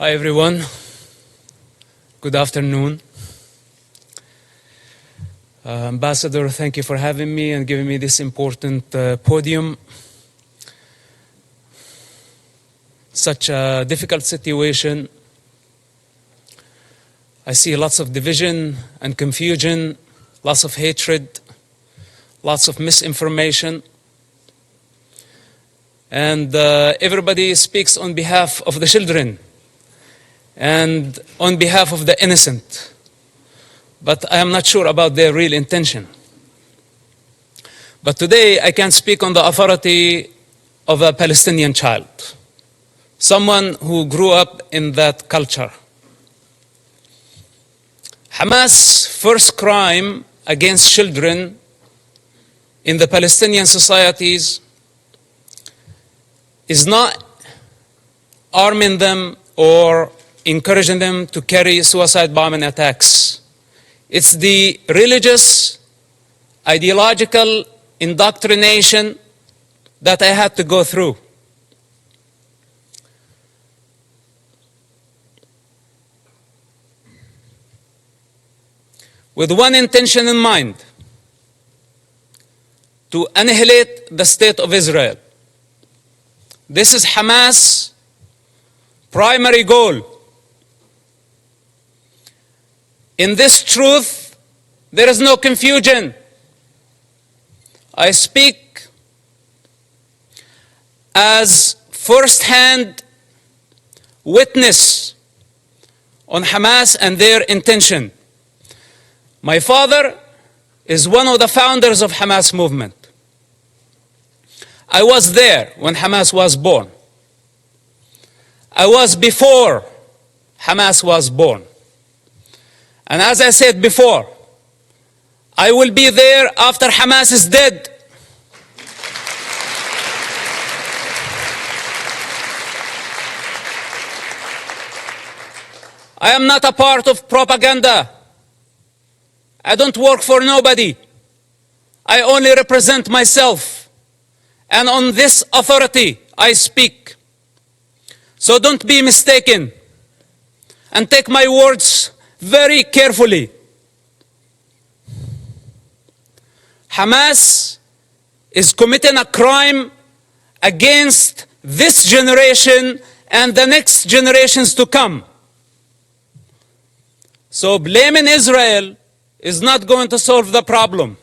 Hi everyone, good afternoon. Ambassador, thank you for having me and giving me this important podium. Such a difficult situation. I see lots of division and confusion, lots of hatred, lots of misinformation. And everybody speaks on behalf of the children and on behalf of the innocent. But I am not sure about their real intention. But today I can speak on the authority of a Palestinian child, someone who grew up in that culture. Hamas' first crime against children in the Palestinian societies is not arming them or encouraging them to carry suicide bombing attacks. It's the religious, ideological indoctrination that I had to go through. With one intention in mind: to annihilate the state of Israel. This is Hamas' primary goal. In this truth, there is no confusion. I speak as first-hand witness on Hamas and their intention. My father is one of the founders of Hamas movement. I was there when Hamas was born. I was before Hamas was born. And as I said before, I will be there after Hamas is dead. I am not a part of propaganda. I don't work for nobody. I only represent myself. And on this authority I speak. So don't be mistaken and take my words very carefully. Hamas is committing a crime against this generation and the next generations to come. So blaming Israel is not going to solve the problem.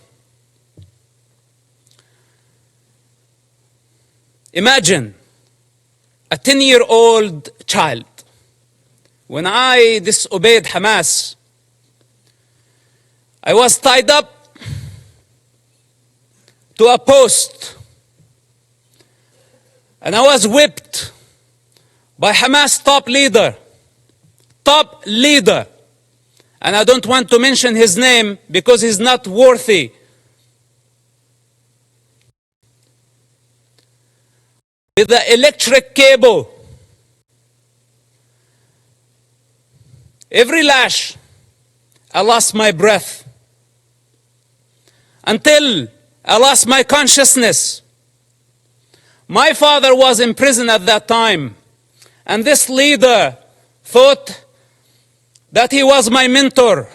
Imagine a 10-year-old child. When I disobeyed Hamas, I was tied up to a post and I was whipped by Hamas top leader. And I don't want to mention his name because he's not worthy. With the electric cable. Every lash, I lost my breath. Until I lost my consciousness. My father was in prison at that time. And this leader thought that he was my mentor.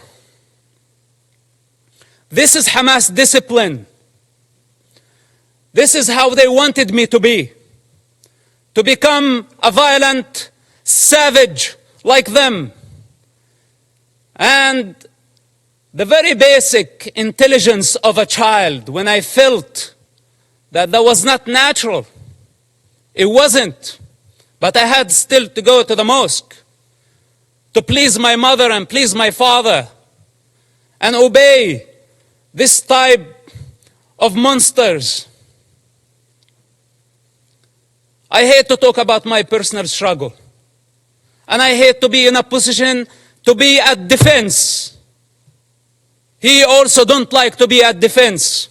This is Hamas discipline. This is how they wanted me to be. To become a violent savage like them. And the very basic intelligence of a child, when I felt that was not natural, it wasn't. But I had still to go to the mosque to please my mother and please my father and obey this type of monsters. I hate to talk about my personal struggle. And I hate to be in a position to be at defense. He also don't like to be at defense.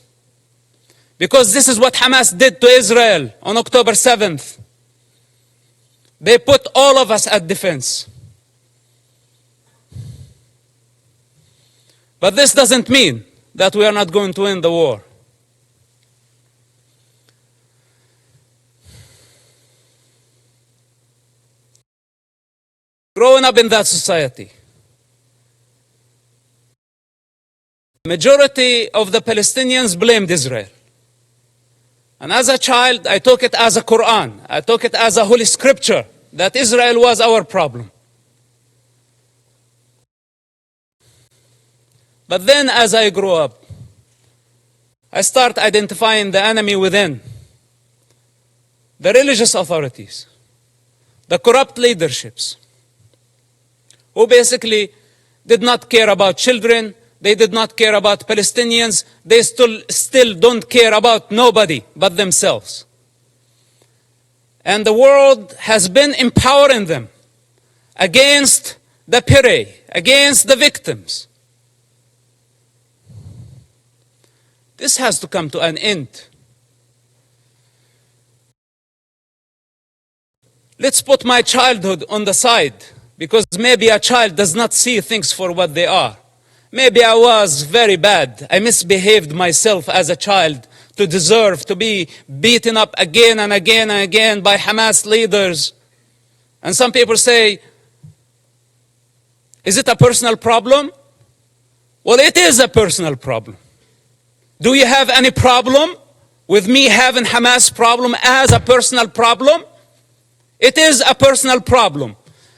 Because this is what Hamas did to Israel on October 7th. They put all of us at defense. But this doesn't mean that we are not going to win the war. growing up in that society, majority of the Palestinians blamed Israel. And as a child, I took it as a Quran. I took it as a holy scripture that Israel was our problem. But then as I grew up, I start identifying the enemy within. The religious authorities, the corrupt leaderships, who basically did not care about children, they did not care about Palestinians, they still don't care about nobody but themselves. And the world has been empowering them against the prey, against the victims. This has to come to an end. Let's put my childhood on the side, because maybe a child does not see things for what they are. Maybe I was very bad. I misbehaved myself as a child to deserve to be beaten up again and again and again by Hamas leaders. And some people say, is it a personal problem? Well, it is a personal problem. Do you have any problem with me having Hamas problem as a personal problem? It is a personal problem.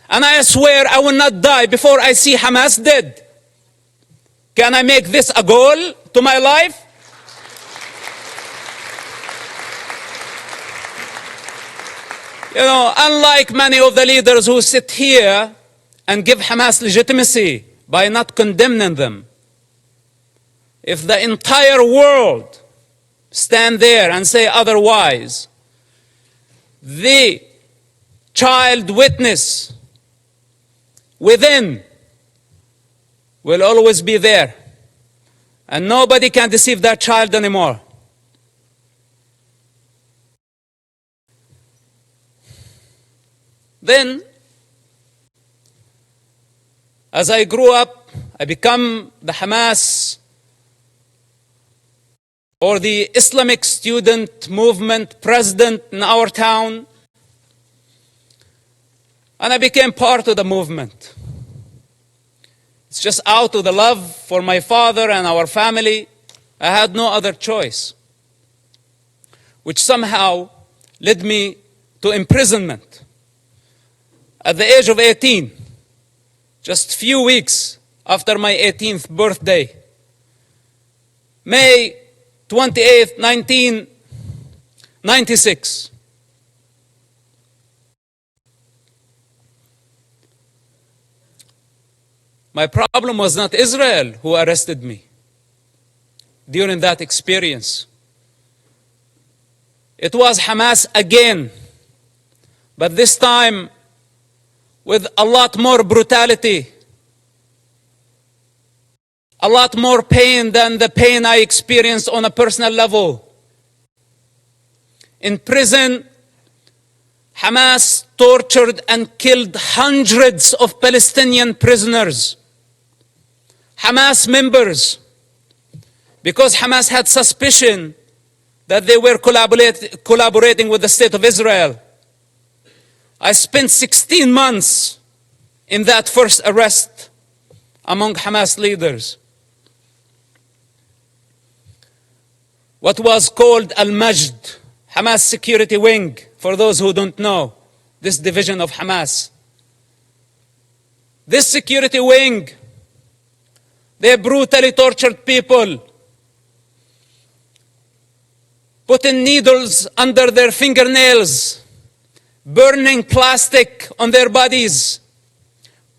And I swear I will not die before I see Hamas dead. Can I make this a goal to my life? You know, unlike many of the leaders who sit here and give Hamas legitimacy by not condemning them, if the entire world stand there and say otherwise, the child witness within will always be there. And nobody can deceive that child anymore. Then, as I grew up, I become the Hamas or the Islamic student movement president in our town. And I became part of the movement. It's just out of the love for my father and our family. I had no other choice, which somehow led me to imprisonment at the age of 18, just few weeks after my 18th birthday, May 28th, 1996. My problem was not Israel who arrested me during that experience. It was Hamas again, but this time with a lot more brutality, a lot more pain than the pain I experienced on a personal level. In prison, Hamas tortured and killed hundreds of Palestinian prisoners, Hamas members, because Hamas had suspicion that they were collaborating with the State of Israel. I spent 16 months in that first arrest among Hamas leaders. What was called Al-Majd, Hamas security wing, for those who don't know, this division of Hamas. This security wing, they brutally tortured people, putting needles under their fingernails, burning plastic on their bodies,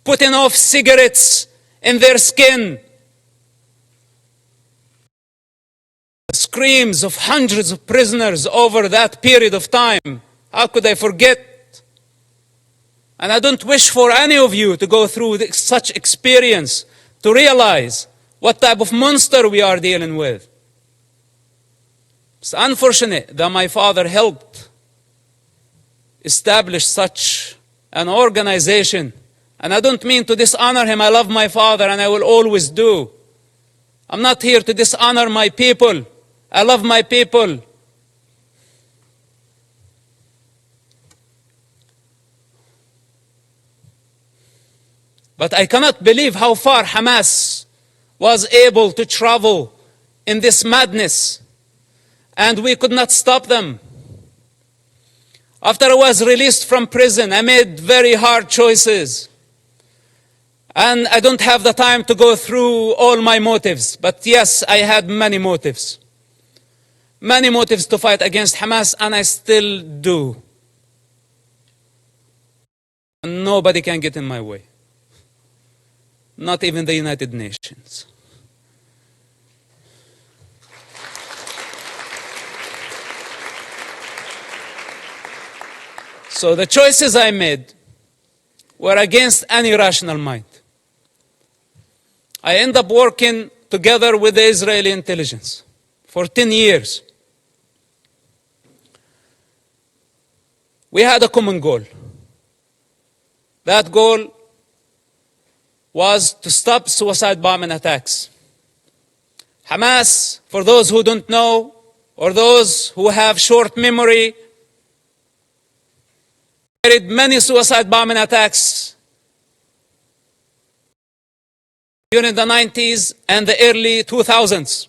putting off cigarettes in their skin. The screams of hundreds of prisoners over that period of time, how could I forget? And I don't wish for any of you to go through such experience to realize what type of monster we are dealing with. It's unfortunate that my father helped establish such an organization. And I don't mean to dishonor him. I love my father and I will always do. I'm not here to dishonor my people. I love my people. But I cannot believe how far Hamas was able to travel in this madness, and we could not stop them. After I was released from prison, I made very hard choices. And I don't have the time to go through all my motives, but yes, I had many motives. Many motives to fight against Hamas, and I still do. And nobody can get in my way. Not even the United Nations. So the choices I made were against any rational mind. I ended up working together with the Israeli intelligence for 10 years. We had a common goal. That goal was to stop suicide bombing attacks. Hamas, for those who don't know, or those who have short memory, carried many suicide bombing attacks during the 90s and the early 2000s.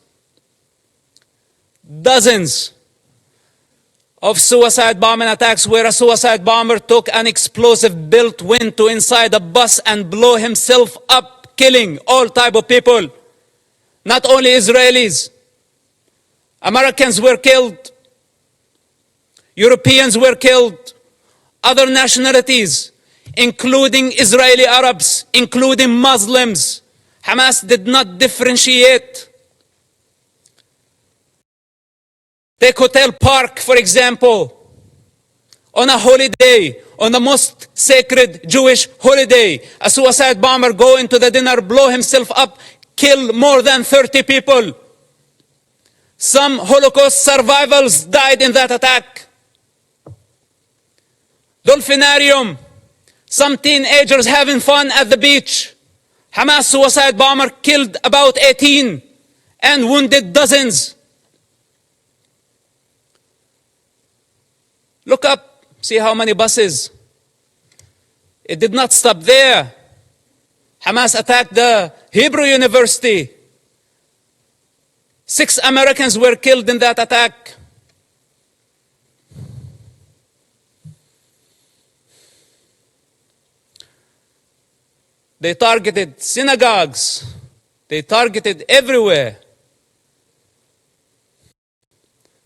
Dozens of suicide bombing attacks where a suicide bomber took an explosive built went to inside a bus and blew himself up, killing all type of people. Not only Israelis. Americans were killed. Europeans were killed. Other nationalities, including Israeli Arabs, including Muslims. Hamas did not differentiate. Take Hotel Park, for example. On a holiday, on the most sacred Jewish holiday, a suicide bomber go into the dinner, blow himself up, kill more than 30 people. Some Holocaust survivors died in that attack. Dolphinarium, some teenagers having fun at the beach. Hamas suicide bomber killed about 18 and wounded dozens. Look up, see how many buses. It did not stop there. Hamas attacked the Hebrew University. 6 Americans were killed in that attack. They targeted synagogues. They targeted everywhere.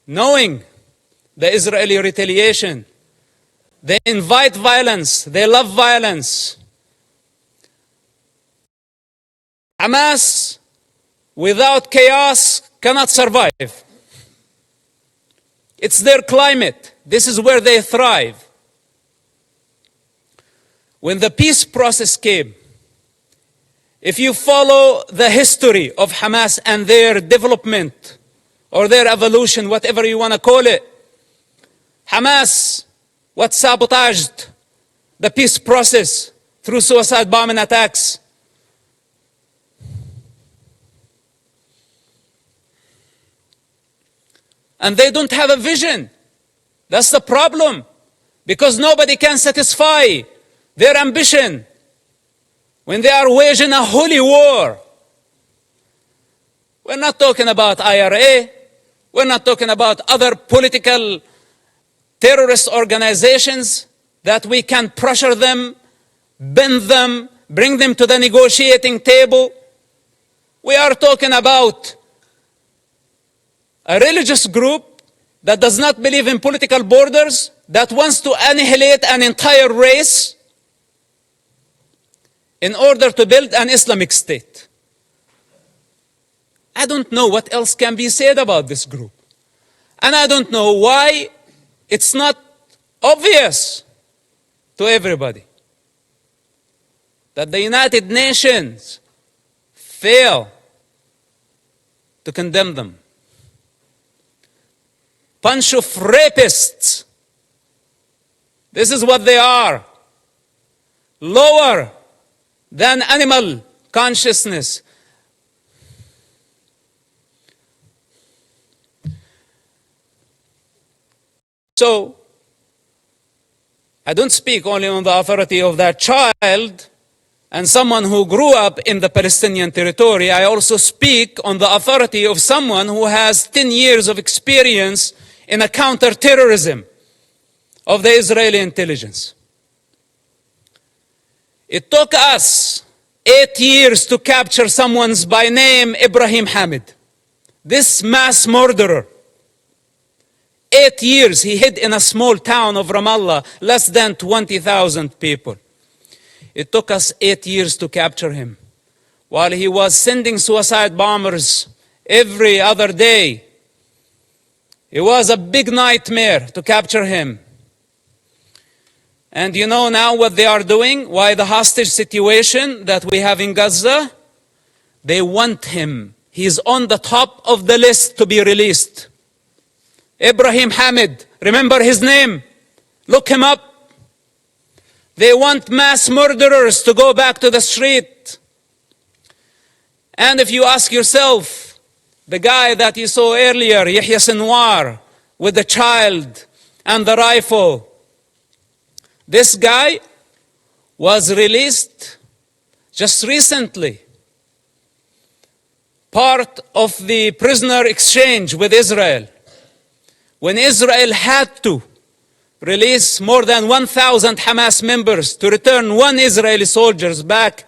Knowing the Israeli retaliation, they invite violence. They love violence. Hamas, without chaos, cannot survive. It's their climate. This is where they thrive. When the peace process came, if you follow the history of Hamas and their development or their evolution, whatever you want to call it, Hamas, what sabotaged the peace process through suicide bombing attacks. And they don't have a vision. That's the problem. Because nobody can satisfy their ambition when they are waging a holy war. We're not talking about IRA. We're not talking about other political terrorist organizations that we can pressure them, bend them, bring them to the negotiating table. We are talking about a religious group that does not believe in political borders, that wants to annihilate an entire race in order to build an Islamic state. I don't know what else can be said about this group. And I don't know why it's not obvious to everybody that the United Nations fail to condemn them. Bunch of rapists. This is what they are. Lower than animal consciousness. So, I don't speak only on the authority of that child, and someone who grew up in the Palestinian territory, I also speak on the authority of someone who has 10 years of experience in a counterterrorism of the Israeli intelligence. It took us 8 years to capture someone by name Ibrahim Hamid. This mass murderer. 8 years he hid in a small town of Ramallah, less than 20,000 people. It took us 8 years to capture him, while he was sending suicide bombers every other day. It was a big nightmare to capture him. And you know now what they are doing? Why the hostage situation that we have in Gaza? They want him. He's on the top of the list to be released. Ibrahim Hamid, remember his name? Look him up. They want mass murderers to go back to the street. And if you ask yourself, the guy that you saw earlier, Yahya Sinwar, with the child and the rifle, this guy was released just recently, part of the prisoner exchange with Israel. When Israel had to release more than 1,000 Hamas members to return one Israeli soldier back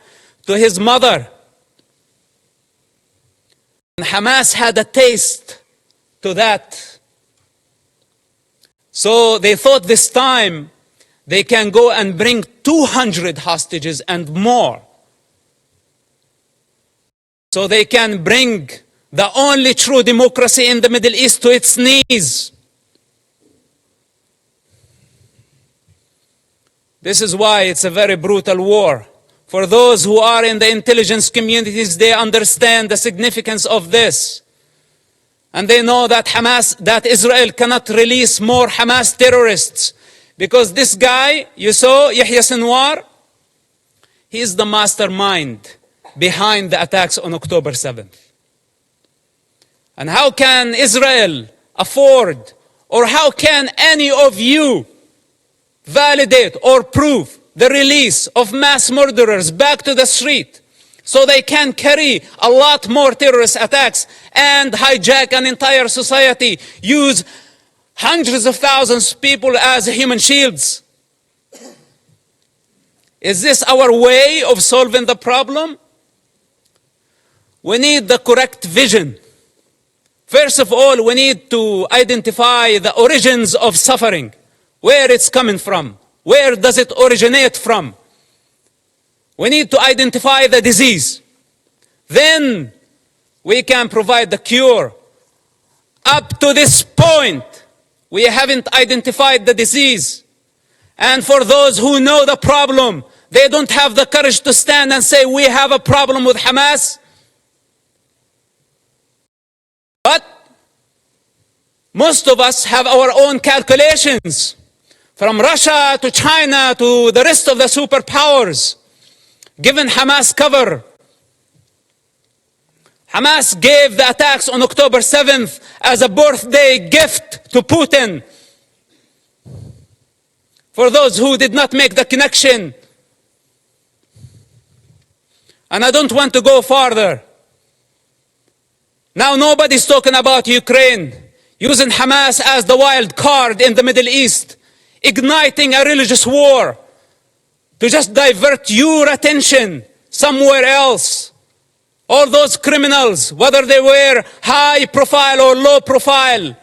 to his mother. And Hamas had a taste to that. So they thought this time they can go and bring 200 hostages and more. So they can bring the only true democracy in the Middle East to its knees. This is why it's a very brutal war. For those who are in the intelligence communities, they understand the significance of this. And they know that Israel cannot release more Hamas terrorists. Because this guy, you saw, Yahya Sinwar, he is the mastermind behind the attacks on October 7th. And how can Israel afford, or how can any of you validate or prove the release of mass murderers back to the street so they can carry a lot more terrorist attacks and hijack an entire society, use hundreds of thousands of people as human shields? Is this our way of solving the problem? We need the correct vision. First of all, we need to identify the origins of suffering, where it's coming from, where does it originate from. We need to identify the disease. Then we can provide the cure. Up to this point, we haven't identified the disease. And for those who know the problem, they don't have the courage to stand and say, we have a problem with Hamas. But most of us have our own calculations. From Russia to China to the rest of the superpowers, given Hamas cover. Hamas gave the attacks on October 7th as a birthday gift to Putin. For those who did not make the connection. And I don't want to go farther. Now nobody's talking about Ukraine, using Hamas as the wild card in the Middle East, igniting a religious war to just divert your attention somewhere else. All those criminals, whether they were high profile or low profile,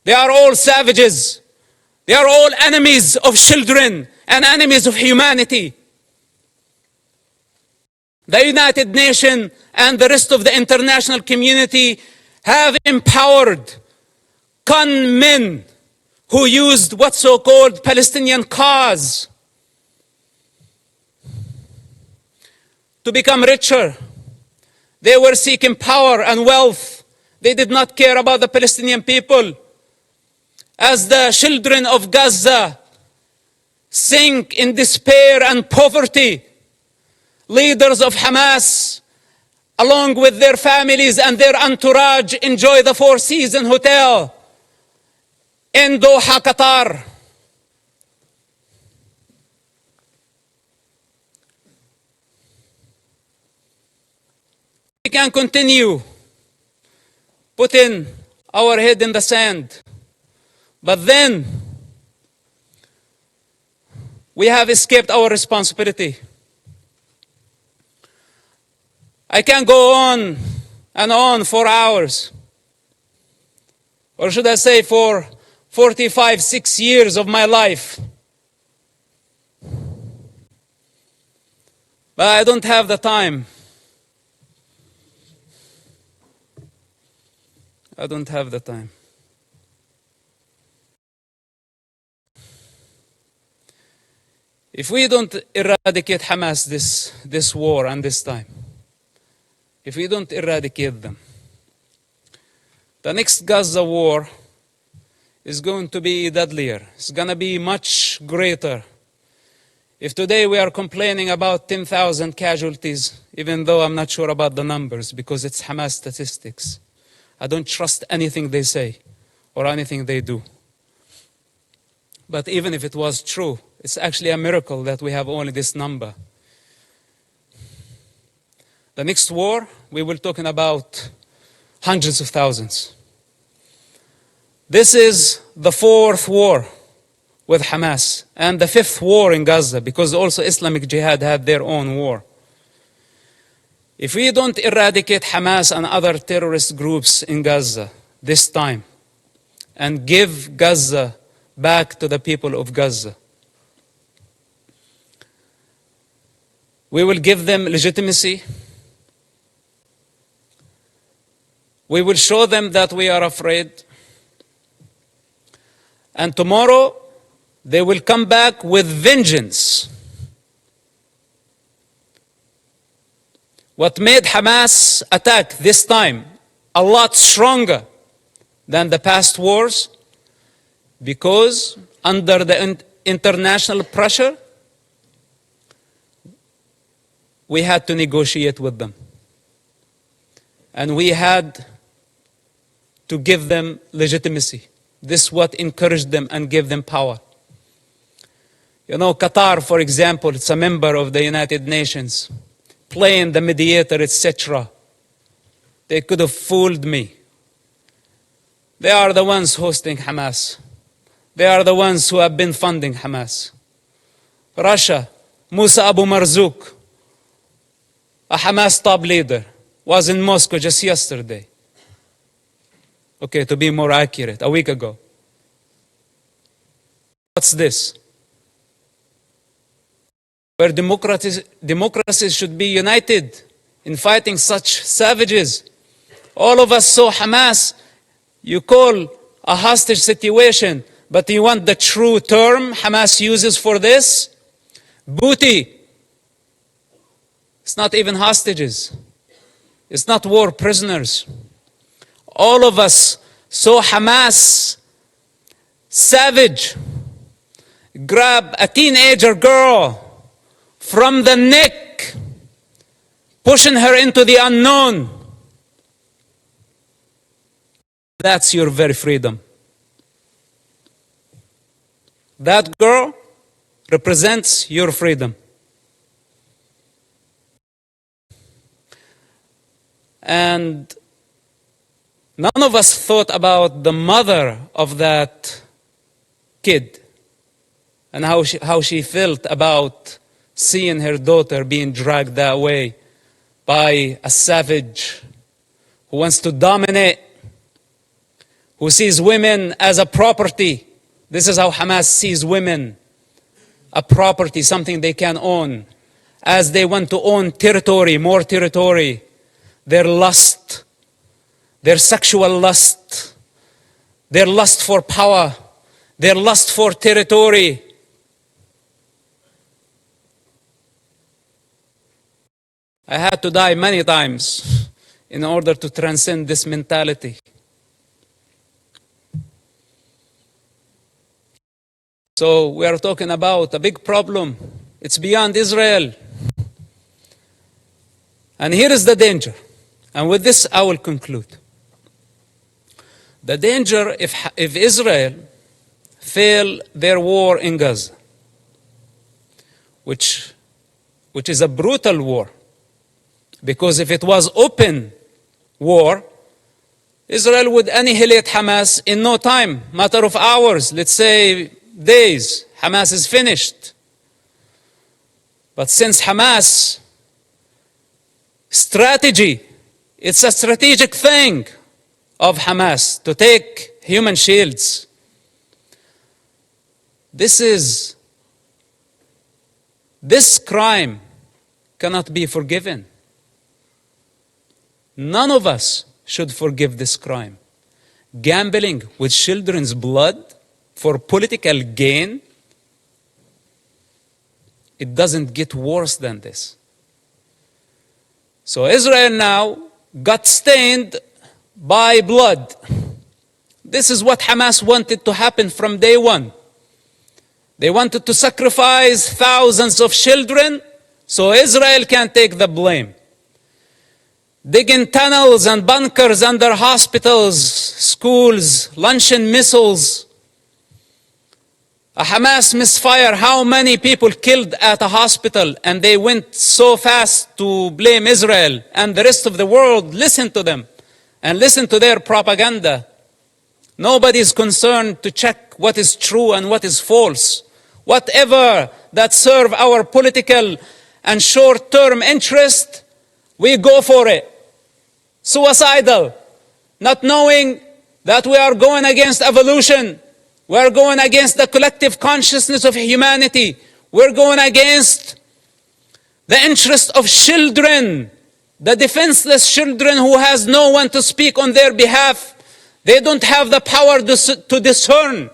they are all savages. They are all enemies of children and enemies of humanity. The United Nations and the rest of the international community have empowered con men who used what's so-called Palestinian cause to become richer. They were seeking power and wealth. They did not care about the Palestinian people. As the children of Gaza sink in despair and poverty, leaders of Hamas, along with their families and their entourage, enjoy the Four Seasons Hotel in Doha, Qatar. can continue putting our head in the sand, but then we have escaped our responsibility. I can go on and on for hours, or should I say for 45, 6 years of my life. But I don't have the time. I don't have the time. If we don't eradicate Hamas this war and this time, if we don't eradicate them, the next Gaza war is going to be deadlier. It's going to be much greater. If today we are complaining about 10,000 casualties, even though I'm not sure about the numbers because it's Hamas statistics, I don't trust anything they say or anything they do. But even if it was true, it's actually a miracle that we have only this number. The next war, we will be talking about hundreds of thousands. This is the 4th war with Hamas and the 5th war in Gaza, because also Islamic Jihad had their own war. If we don't eradicate Hamas and other terrorist groups in Gaza this time and give Gaza back to the people of Gaza, we will give them legitimacy. We will show them that we are afraid. And tomorrow, they will come back with vengeance. What made Hamas attack this time a lot stronger than the past wars? Because under the international pressure, we had to negotiate with them. And we had to give them legitimacy. This is what encouraged them and gave them power. You know, Qatar, for example, it's a member of the United Nations, playing the mediator, etc. They could have fooled me. They are the ones hosting Hamas. They are the ones who have been funding Hamas. Russia, Musa Abu Marzouk, a Hamas top leader, was in Moscow just yesterday. Okay, to be more accurate, a week ago. What's this? Where democracies should be united in fighting such savages. All of us saw Hamas, you call a hostage situation, but you want the true term Hamas uses for this? Booty. It's not even hostages. It's not war prisoners. All of us saw Hamas, savage, grab a teenager girl from the neck, pushing her into the unknown. That's your very freedom. That girl represents your freedom. And none of us thought about the mother of that kid and how she felt about seeing her daughter being dragged that way by a savage who wants to dominate, who sees women as a property. This is how Hamas sees women, a property, something they can own. As they want to own territory, more territory, their lust, their sexual lust, their lust for power, their lust for territory. I had to die many times in order to transcend this mentality. So we are talking about a big problem. It's beyond Israel. And here is the danger. And with this, I will conclude. The danger if Israel fail their war in Gaza, which is a brutal war, Because if it was open war, Israel would annihilate Hamas in no time, matter of hours, let's say days. Hamas is finished. But since Hamas strategy, it's a strategic thing of Hamas to take human shields. This crime cannot be forgiven. None of us should forgive this crime. Gambling with children's blood for political gain, it doesn't get worse than this. So Israel now got stained by blood. This is what Hamas wanted to happen from day one. They wanted to sacrifice thousands of children so Israel can take the blame. Digging tunnels and bunkers under hospitals, schools, launching missiles. A Hamas misfire, how many people killed at a hospital, and they went so fast to blame Israel, and the rest of the world listened to them and listened to their propaganda. Nobody is concerned to check what is true and what is false. Whatever that serve our political and short-term interest, we go for it. Suicidal, not knowing that we are going against evolution. We are going against the collective consciousness of humanity. We're going against the interest of children, the defenseless children who has no one to speak on their behalf. They don't have the power to discern.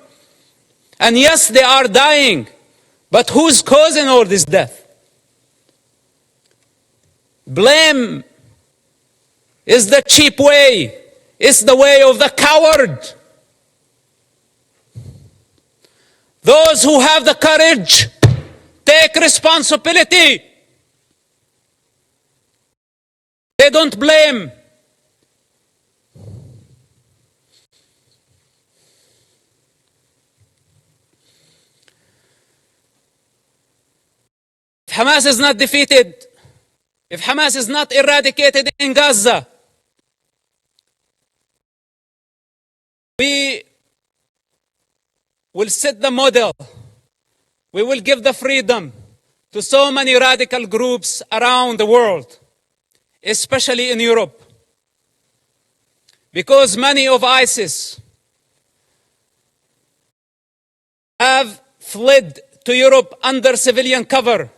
And yes, they are dying. But who's causing all this death? Blame is the cheap way. It's the way of the coward. Those who have the courage, take responsibility. They don't blame. If Hamas is not defeated, if Hamas is not eradicated in Gaza, we will set the model. We will give the freedom to so many radical groups around the world, especially in Europe. Because many of ISIS have fled to Europe under civilian cover.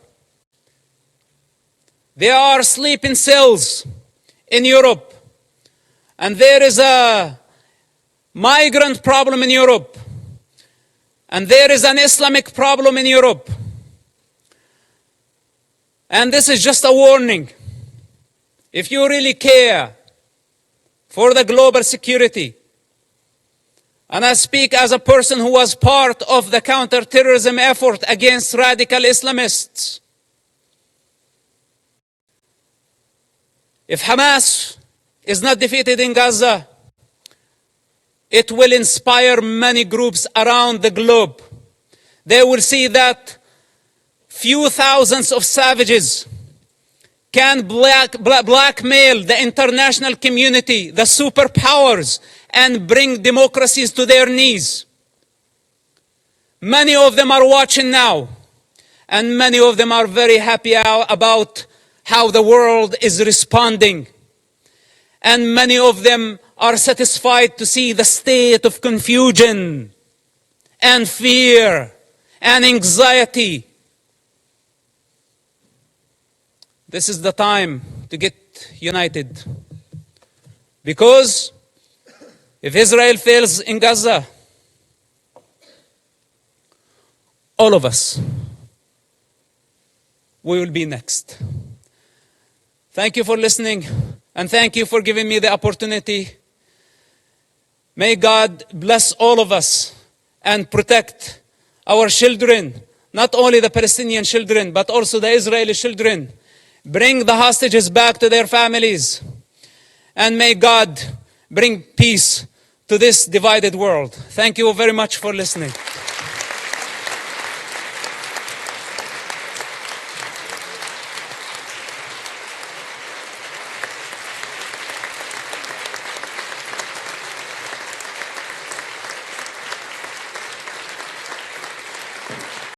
They are sleeping cells in Europe. And there is a migrant problem in Europe. And there is an Islamic problem in Europe. And this is just a warning. If you really care for the global security, and I speak as a person who was part of the counterterrorism effort against radical Islamists, if Hamas is not defeated in Gaza, it will inspire many groups around the globe. They will see that few thousands of savages can blackmail the international community, the superpowers, and bring democracies to their knees. Many of them are watching now, and many of them are very happy about how the world is responding. And many of them are satisfied to see the state of confusion and fear and anxiety. This is the time to get united. Because if Israel fails in Gaza, all of us, we will be next. Thank you for listening, and thank you for giving me the opportunity. May God bless all of us and protect our children, not only the Palestinian children, but also the Israeli children. Bring the hostages back to their families. And may God bring peace to this divided world. Thank you very much for listening.